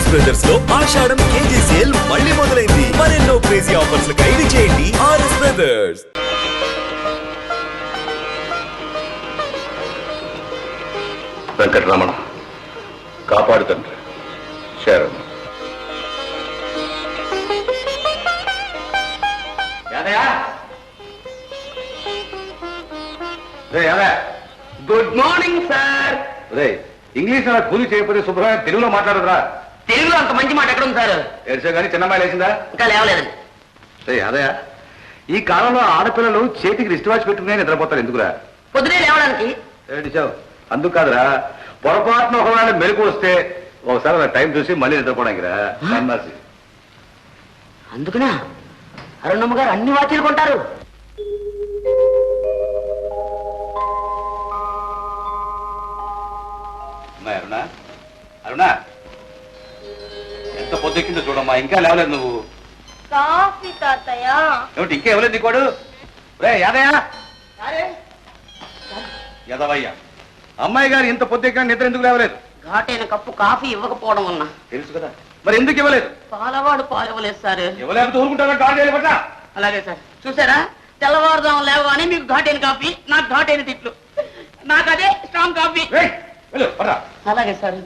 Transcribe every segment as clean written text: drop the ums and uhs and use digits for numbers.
RS brothers లో ఆషాఢం KG sale మళ్ళీ మొదలైంది. మరెన్నో క్రేజీ ఆఫర్స్ ఖైదీ చేయండి ఆర్ఎస్ బ్రదర్స్. వెంకటరమణ కాపాడు తండ్రి. శరణ్. Good morning sir. ఇంగ్లీష్ అలా కూలి చేయకపోతే శుభ్రమైన తెలుగులో మాట్లాడదురా. తెలుగులో అంత మంచి మాట ఎక్కడ ఉంది సార్? ఏడ్చా కానీ చిన్నమ్మాయి లేచిందా? ఇంకా లేవలేదండి. అదయా, ఈ కాలంలో ఆడపిల్లలు చేతికి రిస్ట్ వాచ్ పెట్టుకునే నిద్రపోతారు. ఎందుకురా? పొద్దునే లేవడానికి. ఏడిచావు? అందుకు కాదురా, పొరపాటున ఒకవేళ మెలకు వస్తే ఒకసారి నా టైం చూసి మళ్ళీ నిద్రపోవడానికి రా. అందుకునా అరుణమ్మ గారు అన్ని వాచీలు కొంటారు. అరుణా, అరుణా, ఎంత పొద్దెక్కిందో చూడమ్మా, ఇంకా లేవలేదు నువ్వు. కాఫీ తాతయ్య. ఏమిటి ఇంకా ఇవ్వలేదు నీకోడు? రే యాదయ్య, యాదవయ్య, అమ్మాయి గారు ఇంత పొద్దెక్కిన నిద్ర ఎందుకు లేవలేదు? ఘాటైన కప్పు కాఫీ ఇవ్వకపోవడం వల్ల. తెలుసు కదా, మరి ఎందుకు ఇవ్వలేదు? పాలవాడు పాలవ్వలేదు సార్. ఇవ్వలేకపోతే ఊరుకుంటా. అలాగే సార్. చూసారా, తెల్లవారుదాం లేవని మీకు ఘాటైన కాఫీ, నాకు ఘాటైన తిట్లు. నాకు అదే స్ట్రాంగ్ కాఫీ. అలాగే సార్.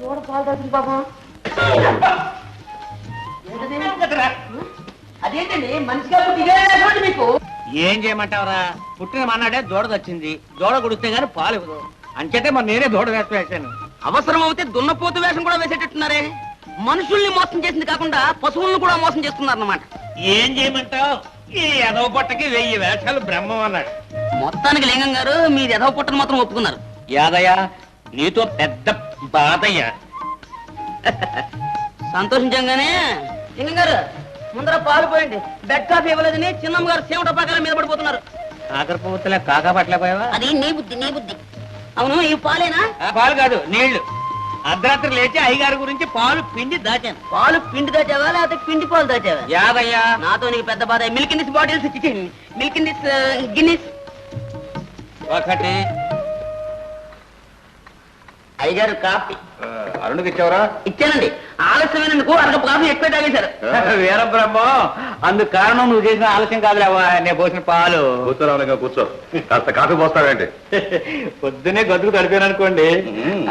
దూడ పాలు తాగింది బాబా. అదేంటండి మనిషిగా పుట్టి మీకు. ఏం చేయమంటావరా, పుట్టిన మన్నాడే దూడ వచ్చింది. దూడ గుడిస్తే గానీ పాలు ఇవ్వదు. అంచేతే మరి నేనే దూడ వేషం వేశాను. అవసరం అవుతే దున్నపోతు వేషం కూడా వేసేటట్టున్నారే. మనుషుల్ని మోసం చేసింది కాకుండా పశువులను కూడా మోసం చేస్తున్నారన్నమాట. ఏం చేయమంటావు, ఈ ఎదవ పుట్టకి 1000 వేషాలు బ్రహ్మం అన్నాడు. మొత్తానికి లింగం గారు మీరు ఎదవ పుట్టను మాత్రం ఒప్పుకున్నారు. యాదయ్య, నీతో పెద్ద బాధయ్య. సంతోషించంగానే లింగం గారు ముందర పాలు పోయండి. బెడ్ కాఫీ ఇవ్వలేదని చిన్నమ్మ గారు సేవట పక్కన మీద పడిపోతున్నారు. కాకర పువ్వులే కాకా పట్టలేకపోయావా? అది నీ బుద్ధి, నీ బుద్ధి. అవును, ఈ పాలేనా? పాలు కాదు, నీళ్లు. అర్ధరాత్రి లేచి అయ్యగారి గురించి పాలు పిండి దాచాను. పాలు పిండి దాచావా లేకపోతే పిండి పాలు దాచావా? యాదయ్యా, నాతో నీకు పెద్ద బాధ. మిల్క్ ఇన్ దిస్ బాటిల్స్ ఇచ్చి, మిల్క్ ఇన్ దిస్ గిన్నెస్. ఒకటి. అయ్యగారు కాఫీ. అరుణ్కి ఇచ్చావరా? ఇచ్చానండి. ఆలస్యమైనందుకు అరగ కాఫీ ఎక్కువ తాగేశారు. వీరబ్రహ్మ, అందుకు కారణం నువ్వు చేసిన ఆలస్యం కాదులేవా, నేను పోసిన పాలు. కూర్చోరావుగా కూర్చో. కాస్త కాఫీ పోస్తావేంటి? పొద్దునే గదుకు తడిపాను అనుకోండి,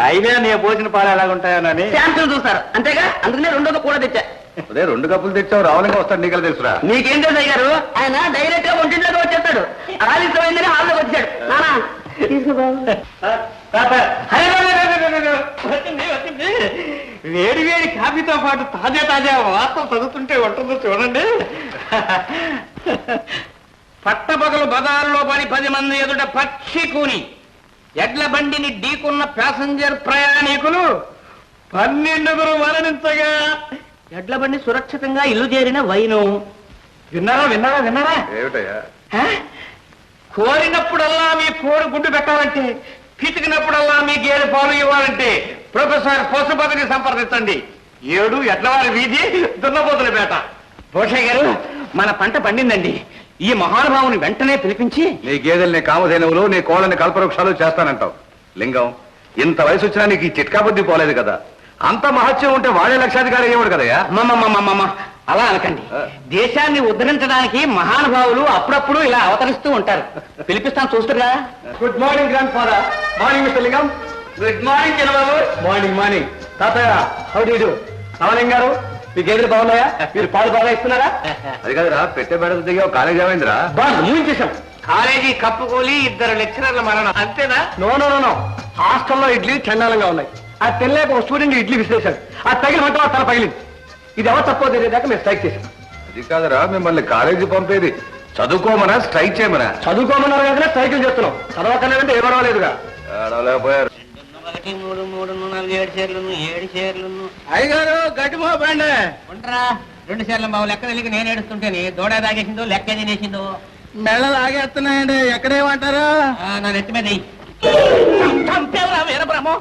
అయినా నేను పోసిన పాలు ఎలాగుంటాయోనని శాంతులు చూస్తారు. అంతేగా, అందుకనే రెండోది కూడా తెచ్చా. అదే 2 కప్పులు తెచ్చావు, రావులంగా వస్తాడు. నీకు తెలుసురా? నీకేం తెలుసు అయ్యారు? ఆయన డైరెక్ట్ గా ఒంటింట్లోకి వచ్చేస్తాడు. ఆలస్యమైందని హాల్లోకి వచ్చాడు. నానా వేడి వేడి కాఫీతో పాటు తాజా తాజా వార్త చదువుతుంటే ఉంటుందో చూడండి. పట్టపగలు బజారులో పడి 10 మంది ఎదుట పక్షి కూని ఎడ్ల బండిని ఢీకున్న ప్యాసింజర్ ప్రయాణికులు 12 మరణించగా ఎడ్ల బండి సురక్షితంగా ఇల్లు చేరిన వైను. విన్నారా? ఏమిటయ్యా? కోరినప్పుడల్లా మీ కోడి గుడ్డు పెట్టాలంటే, పితికినప్పుడల్లా మీ గేదె పాలు ఇవ్వాలంటే ప్రొఫెసర్ పశుపతిని సంప్రదించండి. 7 ఎడ్లవారి వీధి, దున్నపోతులపేట. భూషయ్య గారు, మన పంట పండిందండి. ఈ మహానుభావుని వెంటనే పిలిపించి నీ గేదెల్ని కామధేనువులు, నీ కోళ్ళని కల్పవృక్షాలు చేస్తానంటావు. లింగం, ఇంత వయసు వచ్చినా నీకు ఈ చిట్కా బుద్ధి పోలేదు కదా. అంత మహత్యం ఉంటే వాడే లక్షాధికారి అయ్యేవాడు కదయ్యా. అలా అనకండి. దేశాన్ని ఉద్ధరించడానికి మహానుభావులు అప్పుడప్పుడు ఇలా అవతరిస్తూ ఉంటారు. పిలిపిస్తాను, చూస్తున్నా. Good morning grand father. Morning mister లింగం. గుడ్ మార్నింగ్ చిన్నబాబు. మార్నింగ్. తాతయ్య, how do you do? Ramalingam గారు, మీ గేదెలు బాగున్నాయా? మీరు పాలు బాగా ఇస్తున్నారా? అది కాదురా, పెట్టే బెడత దిగావు. కాలేజ్ ఏమైందిరా? బాగా ముగించేశాం. కాలేజీ కప్పుకోలి 2 లెక్చరర్ల మరణం. అంతేనా? నో. హాస్టల్లో ఇడ్లీ చండాలంగా ఉన్నాయి. ఆ తెల్లేక ఒక స్టూడెంట్ ఇడ్లీ విసిరేశాడు. ఆ తగిలి మంట తల పగిలింది. ఇది ఎవరు తక్కువ తెలియదాకా మేము స్ట్రైక్ చేశాం. అది కాదురా, మిమ్మల్ని కాలేజీ పంపేది చదువుకోమనా స్ట్రైక్ చేయమనా? చదువుకోమన్నారు కదా స్ట్రైకులు చేస్తున్నాం. చదవకలేదంటే ఏ గొడవలేదుగా. పోయారు. 1 3 3 4 7 చీరలు 7 చీరలు. అయ్యగారు గట్టి మోపండి. ఉండరా, 2 చీరలు బాబు. లెక్క తెలియక నేను ఏడుస్తుంటేనే దూడ తాగేసిందో లెక్క తినేసిందో. మెళ్ళ లాగేస్తున్నాయండి. ఎక్కడేమంటారు? నా నెత్తి మీద చంపేవరా వీరబ్రహ్మం.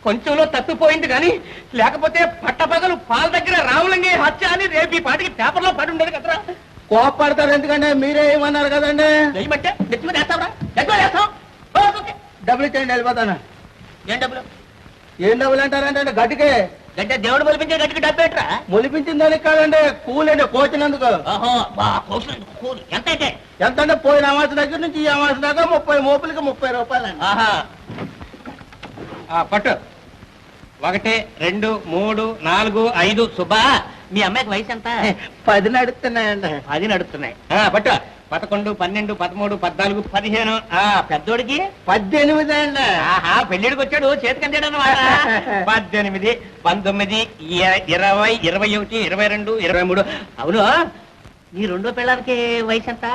కొంచెంలో తప్పిపోయింది కానీ లేకపోతే పట్టపగలు పాల దగ్గర రాములంగి హత్య అని రేపు ఈ పాటికి పేపర్లో పడి ఉండేది కదరా. కోపడతారు ఎందుకంటే మీరే ఏమన్నారు కదండి. ఏమంటే నెత్తి మీద వేస్తావురా? నెత్తి వేస్తావు. డబ్బులు ఇచ్చేయండి వెళ్ళిపోతాను. ఏం డబ్బులు? ఏం డబ్బులు అంటారంటే గట్టికే గడ్డ దేవుడు మొలిపించే గట్టికి డబ్బు ఏంట్రా? మొలిపించిన దానికి కాదండి, కూలండి కోచినందుకు. ఓహో బా కోసినందుకు కూలి ఎంత అయితే? ఎంత అంటే పోయిన అమాస దగ్గర నుంచి ఈ అమాస దాకా 30 మోపులకి 30 రూపాయలండి. ఆహా పట్టు. 1 2 3 4 5 సుబ్బా మీ అమ్మాయికి వయసు ఎంత? 10 నడుస్తున్నాయండి. 10 నడుస్తున్నాయి. పట్టు. 11 12 13 14 15. పెద్దోడికి 18 అండి. ఆహా పెళ్లిడికి వచ్చాడు చేతికంటాడు అన్నమాట. 18 19 20 21 22 23. అవును నీ రెండో పిల్లలకి వయసు ఎంత?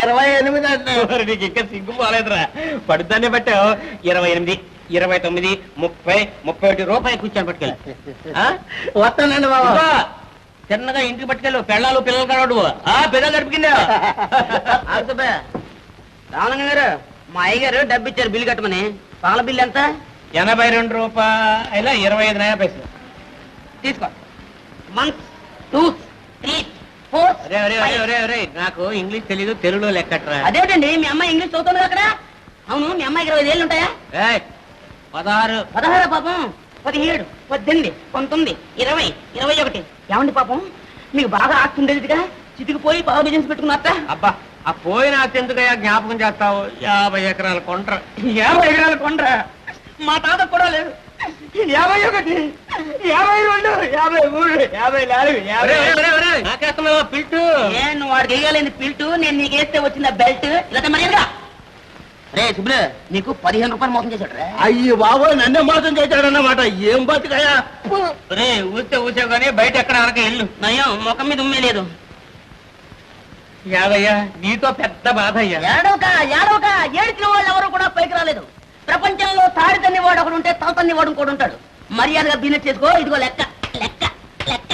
28 అండి. నీకు ఇంకా సిగ్గు పోలేదురా. పడుతానే పట్టావు. 28 29 30 31 రూపాయలు కూర్చొని పట్టుకెళ్ళి వస్తానండి బాబా. చిన్నగా ఇంటికి పట్టుకెళ్ళు. పెళ్ళాలు పిల్లలు కనడు పిల్లలు గడిపిందా. రామలింగ గారు మా అయ్యగారు డబ్బు ఇచ్చారు బిల్లు కట్టమని. పాల బిల్లు ఎంత? 82 రూపాయల 25 పైసలు. తీసుకో. 1 2 3 4. నాకు ఇంగ్లీష్ తెలీదు, తెలుగులో లెక్కట్రా. అదేంటండి మీ అమ్మాయి ఇంగ్లీష్ చదువుతుంది అక్కడ. అవును మీ అమ్మాయికి 20 ఏళ్ళు ఉంటాయా? 16 పాపం. 17 18 19 20 21. ఏమండి పాపం మీకు బాగా ఆస్తి ఉండేదిగా చితికిపోయి బాగా బిజినెస్ పెట్టుకున్నారట. అబ్బా ఆ పోయిన ఆస్తి ఎందుకయ్యా జ్ఞాపకం చేస్తావు? 50 ఎకరాల కొండ్ర. 50 ఎకరాల కొండ్ర మా తాత కూడా లేదు. 51 52 53 54 నాకేస్తున్నావా పిల్టు? నేను వాడికి వేయగలేని పిల్టు. నేను నీకు వేస్తే వచ్చిన బెల్ట్ ఇలా మర్యాదగా. రే సుబ్బులు నీకు 15 రూపాయలు మోసం చేశాడు. అయ్యి బాబు నన్నే మోసం చేశాడన్నమాట. ఏం బతుకయ్యా. రే ఊసే కానీ బయట ఎక్కడ అరక ఇల్లు నయం ముఖం మీద ఉమ్మే లేదు. యాదయ్యా నీతో పెద్ద బాధ అయ్యా. ఏడవక ఏడిచిన వాళ్ళు ఎవరు కూడా పైకి రాలేదు. ప్రపంచంలో తాడి తన్ని వాడు ఒకడు ఉంటే తల తన్ని వాడు ఇంకోటి ఉంటాడు. మర్యాదగా బిజినెస్ చేసుకో. ఇదిగో లెక్క లెక్క లెక్క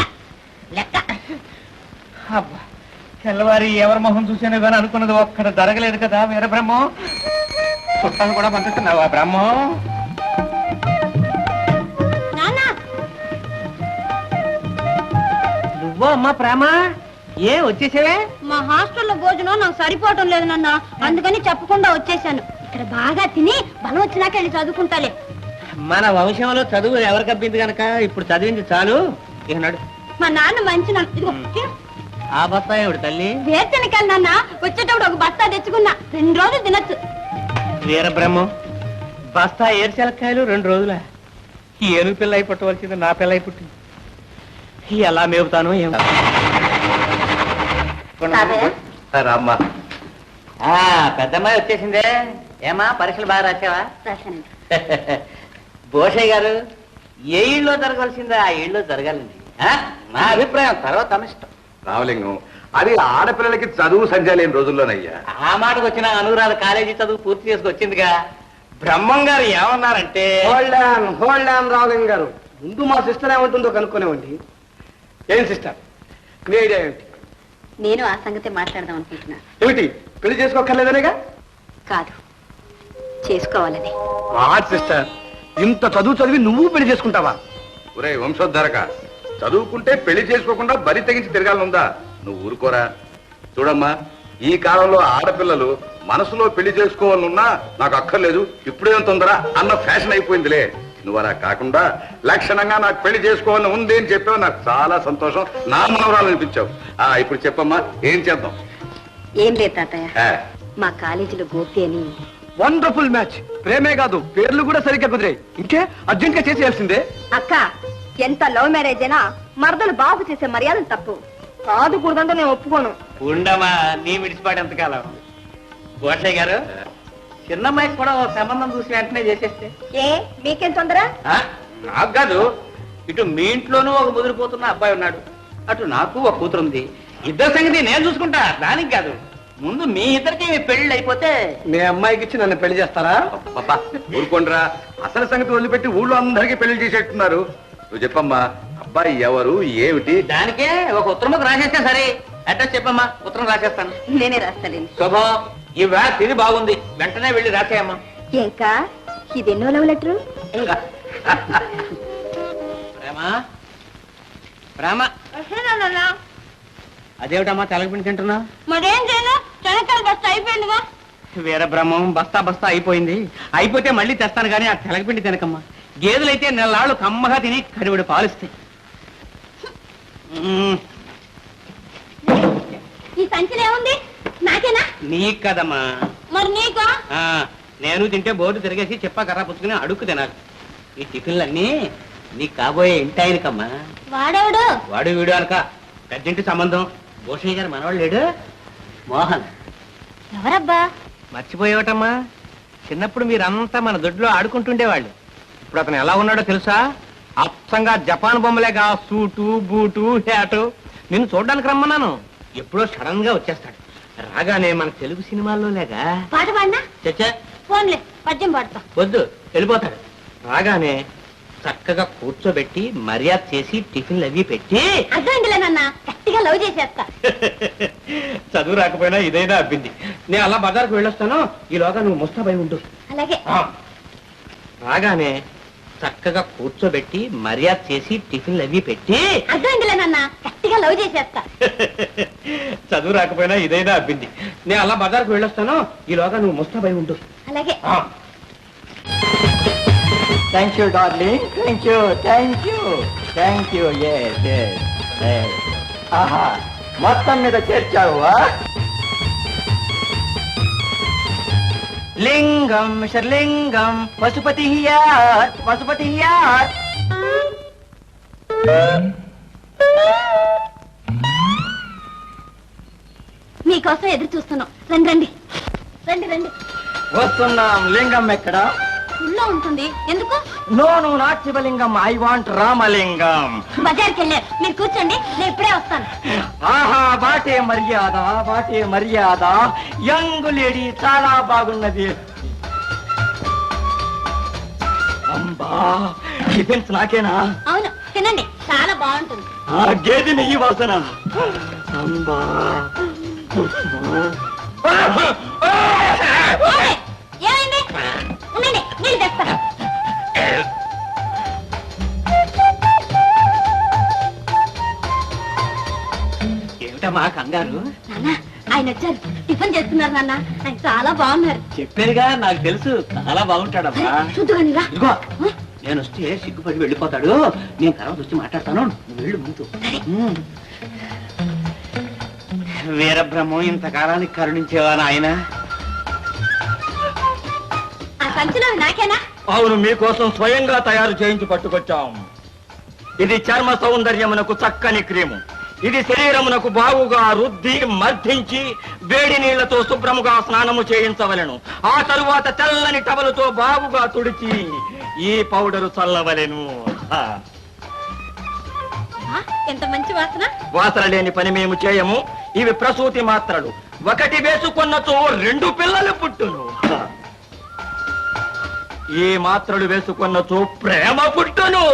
లెక్క. అబ్బా తెల్లవారి ఎవరి మొహం చూసాను కానీ అనుకున్నది ఒక్కడ జరగలేదు కదా. వీర బ్రహ్మం చుట్టాలు కూడా పంపిస్తున్నావా బ్రహ్మం? నువ్వో అమ్మా ప్రేమ ఏ వచ్చేసావే? మా హాస్టల్లో భోజనం నాకు సరిపోవటం లేదు నాన్న, అందుకని చెప్పకుండా వచ్చేసాను. ఇక్కడ బాగా తిని బలం వచ్చినాక వెళ్ళి చదువుకుంటాలే. మన వంశంలో చదువు ఎవరికి అబ్బింది కనుక ఇప్పుడు చదివింది చాలు. ఇక నడు. మా నాన్న మంచి నాన్న. ఆ బస్తా ఏమిటి తల్లి? వేరుశనకాయలు నాన్న వచ్చేటప్పుడు ఒక బస్తా తెచ్చుకున్నా. 2 రోజులు తినచ్చు. వీరబ్రహ్మం బస్తా ఏరుశనక్కాయలు 2 రోజుల. ఈ ఏనుగు పిల్ల అయి పుట్టవలసింది నా పిల్ల అయి పుట్టింది. ఎలా మేపుతాను ఏమో. రామ్మా. పెద్దమ్మాయి వచ్చేసిందే. ఏమా పరీక్షలు బాగా రాసావా? భూషయ్య గారు ఏ ఇళ్ళలో జరగాల్సిందే ఆ ఇళ్ళలో జరగాలండి. నా అభిప్రాయం తర్వాత అనిష్టం. రామలింగం అది ఆడపిల్లలకి చదువు సంధ్య లేని రోజుల్లోనయ్యా. ఆ మాటకు వచ్చిన అనురాధ కాలేజీ చదువు పూర్తి చేసుకొచ్చిందిగా. బ్రహ్మం గారు ఏమన్నారంటే హోల్డ్ ఆన్ రామలింగం గారు. ముందు మా సిస్టర్ ఏమంటుందో కనుక్కునేవండి. ఏం సిస్టర్ మీ ఐడియా ఏమిటి? నేను ఆ సంగతి మాట్లాడదాం అనుకుంటున్నా. ఏమిటి పెళ్లి చేసుకోక్కర్లేదనేగా? కాదు చేసుకోవాలని. సిస్టర్ ఇంత చదువు చదివి నువ్వు పెళ్లి చేసుకుంటావా? ఒరే వంశోద్ధరక, చదువుకుంటే పెళ్లి చేసుకోకుండా బరి తెగించి తిరగాలనుందా? నువ్వు ఊరుకోరా. చూడమ్మా, ఈ కాలంలో ఆడపిల్లలు మనసులో పెళ్లి చేసుకోవాలనున్నా నాకు అక్కర్లేదు ఇప్పుడేం తొందర అన్న ఫ్యాషన్ అయిపోయిందిలే. నువ్వు అలా కాకుండా లక్షణంగా నాకు పెళ్లి చేసుకోవాలని ఉంది అని చెప్పావు. నాకు చాలా సంతోషం. నా మనవరాలు అనిపించావు. ఇప్పుడు చెప్పమ్మా ఏం చేద్దాం? ఏం లేదు తాతయ్య, మా కాలేజీలో గోపి అని వండర్ఫుల్ మ్యాచ్. ప్రేమే కాదు పేర్లు కూడా సరిగ్గా కుదిరాయి. ఇంకే అర్జెంట్ గా చేసేయాల్సిందే. అక్క ఎంత లవ్ మ్యారేజ్ అయినా మరదలు బాబు చేసే మర్యాదలు తప్పు కాదు కూడదంటే నేను ఒప్పుకోను. ఉండమా నీ విడిచిపాటు ఎంతకాలం. భూషయ్య గారు చిన్నమ్మాయికి కూడా సంబంధం చూసి వెంటనే చేసేస్తే. ఏ మీకేం తొందర? నాకు కాదు, ఇటు మీ ఇంట్లోనూ ఒక ముదిరిపోతున్న అబ్బాయి ఉన్నాడు, అటు నాకు ఒక కూతురు ఉంది. ఇద్దరు సంగతి నేను చూసుకుంటా, దానికి కాదు. ముందు మీ ఇద్దరికి పెళ్లి అయిపోతే మీ అమ్మాయికి ఇచ్చి నన్ను పెళ్లి చేస్తారా? ఊరుకోండిరా, అసలు సంగతి వదిలిపెట్టి ఊళ్ళో అందరికీ పెళ్లి చేసేట్టున్నారు. నువ్వు చెప్పమ్మా, అబ్బాయి ఎవరు ఏమిటి? దానికే ఒక ఉత్తరం రాసేస్తే సరే. అడ్రస్ చెప్పమ్మా, ఉత్తరం రాసేస్తాను. నేనే రాస్తాలేండి. శుభం, ఇవా తిని బాగుంది, వెంటనే వెళ్ళి రాసేయమ్మా. ఇంకా ఇది ఎన్నో లవ్ లెటరు? ప్రేమ ప్రేమ అదేమిటమ్మా తెలగపిండి తింటున్నా? మరేం చేయను, శనక్కాయలు బస్తా అయిపోయిందిగా. వీరబ్రహ్మం బస్తా బస్తా అయిపోయింది. అయిపోతే మళ్ళీ తెస్తాను కానీ ఆ తెలగపిండి తినకమ్మా. గేదెలైతే నెలలాళ్ళు కమ్మగా తిని కడివిడి పాలిస్తాయి. ఈ సంచిలో ఏముంది? నాకేనా? నీకు కదమ్మా. మరి నీకా? నేను తింటే బోర్డు తిరిగేసి చెప్పా కర్ర పుచ్చుకుని అడుక్కు తినాలి. ఈ టిఫిన్లన్నీ నీకు కాబోయే ఇంటాయనికమ్మా. వాడేవాడు? వాడు వీడు అనక పెద్దింటి సంబంధం. భూషణ్ గారు మనవాడు లేడు, మోహన్. ఎవరబ్బా? మర్చిపోయేవటమ్మా, చిన్నప్పుడు మీరంతా మన దొడ్లో ఆడుకుంటుండేవాళ్ళు. ఇప్పుడు అతను ఎలా ఉన్నాడో తెలుసా? అచ్చంగా జపాన్ బొమ్మలేగా, సూటు బూటు హ్యాటు. నిన్ను చూడడానికి రమ్మన్నాను, ఎప్పుడో సడన్ గా వచ్చేస్తాడు. రాగానే మన తెలుగు సినిమాల్లో లేగా పాట పాడినా? చచ్చా ఫోన్లే, పద్యం పాడతా. వద్దు, వెళ్ళిపోతాడు. రాగానే చక్కగా కూర్చోబెట్టి మర్యాద చేసి టిఫిన్లు అవి పెట్టి. అర్థమైందిలే నాన్న, గట్టిగా లవ్ చేసేస్తా. చదువు రాకపోయినా ఇదైనా అబ్బింది. నేను అలా బజార్కు వెళ్ళొస్తాను, ఈలోగా నువ్వు ముస్తాబై ఉండు. అలాగే. రాగానే చక్కగా కూర్చోబెట్టి మర్యాద చేసి టిఫిన్లు అవి పెట్టి. అర్థమైందిలే నాన్న, గట్టిగా లవ్ చేసేస్తా. చదువు రాకపోయినా ఇదైనా అబ్బింది. నేను అలా బజార్కు వెళ్ళొస్తాను, ఈలోగా నువ్వు ముస్తాబై ఉండు. అలాగే. Thank you darling, thank you, thank you, thank you. ఆహా, మొత్తం మీద చేర్చావా? లింగం మిస్టర్ లింగం, పశుపతి హియార్, పశుపతి హియార్. మీకోసం ఎదురు చూస్తున్నాం. రండి రండి రండి రండి. వస్తున్నాం. లింగం ఎక్కడ? ఊళ్ళో ఉంటుంది. ఎందుకు? నో నో, నాట్ శివలింగం, ఐ వాంట్ రామలింగం. బజార్కి వెళ్ళారు, మీరు కూర్చోండి, నేను ఇప్పుడే వస్తాను. ఆహా, బాటే మర్యాద, బాటే మర్యాద. యంగ్ లేడీ చాలా బాగున్నది. అంబా, టిఫిన్స్ నాకేనా? అవును, తినండి, చాలా బాగుంటుంది. ఆ గేదె నెయ్యి వాసన. అంబా. ఓయ్, ఏమైంది? ఉండండి, నీళ్ళు తెస్తా. ఏమిటమ్మా కంగారు? నాన్న, ఆయన వచ్చారు, టిఫిన్ చేస్తున్నారు. నాన్న, ఆయన చాలా బాగున్నారు. చెప్పారుగా, నాకు తెలుసు చాలా బాగుంటాడమ్మా. చూద్దుగాని రా. ఇదిగో, నేను వస్తే సిగ్గుపడి వెళ్ళిపోతాడు. నేను తర్వాత వచ్చి మాట్లాడతాను, నువ్వు వెళ్ళు ముందు. వీరబ్రహ్మం ఇంతకాలానికి కరుణించేవా నాయన? ఆ సంచిలో నాకేనా? అవును, మీకోసం స్వయంగా తయారు చేయించి పట్టుకొచ్చాం. ఇది చర్మ సౌందర్యమునకు చక్కని క్రీము. ఇది శరీరమునకు బాగుగా రుద్ది మర్దించి వేడి నీళ్లతో శుభ్రముగా స్నానము చేయించవలెను. ఆ తరువాత తెల్లని టవలుతో బాగుగా తుడిచి ఈ పౌడరు చల్లవలెను. ఎంత మంచి వాసన. వాసన లేని పని మేము చేయము. ఇవి ప్రసూతి మాత్రలు. ఒకటి వేసుకున్నచో 2 పిల్లలు పుట్టును. ఈ మాత్రలు వేసుకున్నచో ప్రేమ పుట్టును.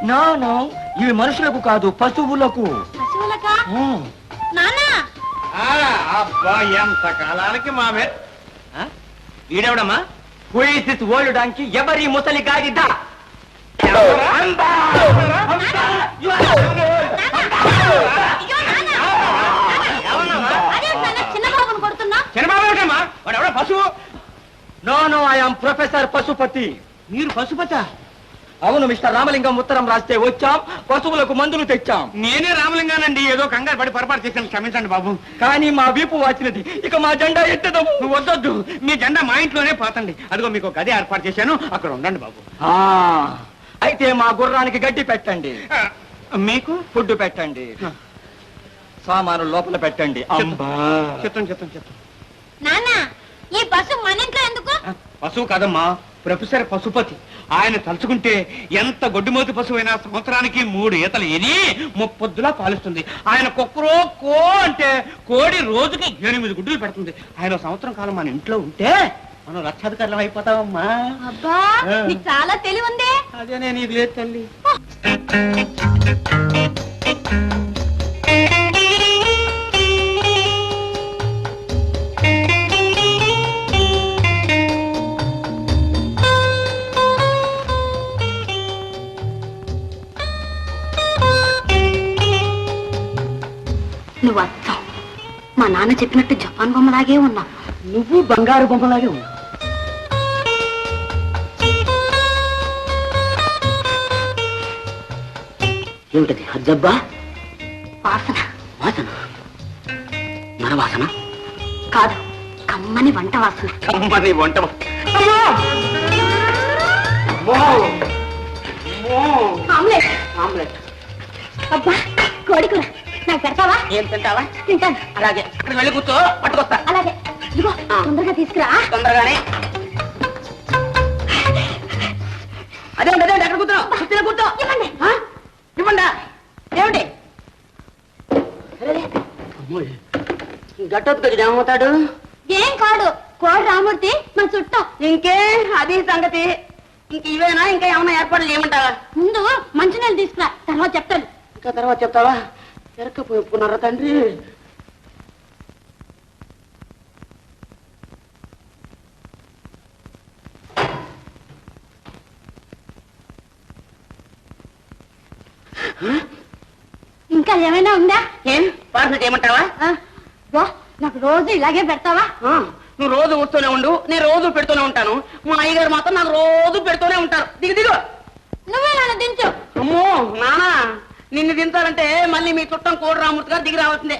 నో నో, ఇవి మనుషులకు కాదు, పశువులకు. పశువులకా? నాన్న, అబ్బా, ఎంత కాలానికి మామే. వీడెవడమ్మా? Who is this old donkey? ఎవరి ముసలి గాడిద? చిన్న బాబును కొడుతున్నా. చిన్నబాబు ఏమిటమ్మా? వాడెవడ పశువు? No no, I am professor Pashupati. మీరు పశుపత? అవును మిస్టర్ రామలింగం, ఉత్తరం రాస్తే వచ్చాం, పశువులకు మందులు తెచ్చాం. నేనే రామలింగానండి, ఏదో కంగారు పడి పొరపాటు చేశాను, క్షమించండి బాబు. కానీ మా వీపు వాచినది, ఇక మా జెండా ఎత్తదము. వద్దొద్దు, మీ జెండా మా ఇంట్లోనే పోతండి. అదిగో మీకు గది ఏర్పాటు చేశాను, అక్కడ ఉండండి బాబు. అయితే మా గుర్రానికి గడ్డి పెట్టండి, మీకు ఫుడ్ పెట్టండి, సామాను లోపల పెట్టండి. చెత్తం. నాన్న, ఈ పశువు మన ఇంట్లో ఎందుకు? పశువు కాదమ్మా, ప్రొఫెసర్ పశుపతి. ఆయన తలుచుకుంటే ఎంత గొడ్డుమోతి పశువైనా సంవత్సరానికి 3 ఈతలు ఎని 30 పొద్దులా పాలిస్తుంది. ఆయన కుక్కరో కో అంటే కోడి రోజుకి 8 గుడ్డులు పెడుతుంది. ఆయన సంవత్సరం కాలం మన ఇంట్లో ఉంటే మనం లక్షాధికారులం అయిపోతామమ్మా. అబ్బా, నీకు చాలా తెలివి ఉందే. అదే నేను ఇది లేదు తల్లి. నువ్వు అర్థం మా నాన్న చెప్పినట్టు జపాన్ బొమ్మలాగే ఉన్నావు. నువ్వు బంగారు బొమ్మలాగే ఉన్నావు. ఏమిటది? అజ్జబ్బా వాసన వాసన, నరవాసన, కాదు, కమ్మని వంట వాసన. కమ్మని వంట. ఆమ్లెట్. ఆమ్లెట్. అబ్బా, కోడి కూర నాకు పెడతావా? ఏం తింటావా? తింటాను. అలాగే అక్కడ వెళ్ళి కూర్చో, పట్టుకొస్తా. అలాగే, ఇదిగో తొందరగా తీసుకురా. తొందరగానే. అదే అదే ఎక్కడ కూర్చో, కుర్చీలో కూర్చో. ఇవ్వండి. ఇవ్వండా ఏమిటి? గట్టొద్దు ఏమవుతాడు? ఏం కాడు, కోడి రామూర్తి మా చుట్టం. ఇంకే అది సంగతి. ఇంక ఇవేనా? ఇంకా ఏమైనా ఏర్పాట్లు చేయమంటావా? ముందు మంచినీళ్ళు తీసుకురా, తర్వాత చెప్తాను. ఇంకా తర్వాత చెప్తావా? ఎరక్కపోయి ఒప్పుకున్నారా తండ్రి? ఇంకా ఏమైనా ఉందా? ఏం పార్సల్ చేయమంటావా? వా, నాకు రోజు ఇలాగే పెడతావా? నువ్వు రోజు వస్తూనే ఉండు, నేను రోజు పెడుతూనే ఉంటాను. మా అయ్యగారు మాత్రం నాకు రోజు పెడుతూనే ఉంటారు. దిగు దిగు. నువ్వే నన్ను దించు. అమ్మో నానా, నిన్ను దించాలంటే మళ్ళీ మీ చుట్టం కోడి రామూర్తి గారు దిగి రావాల్సిందే.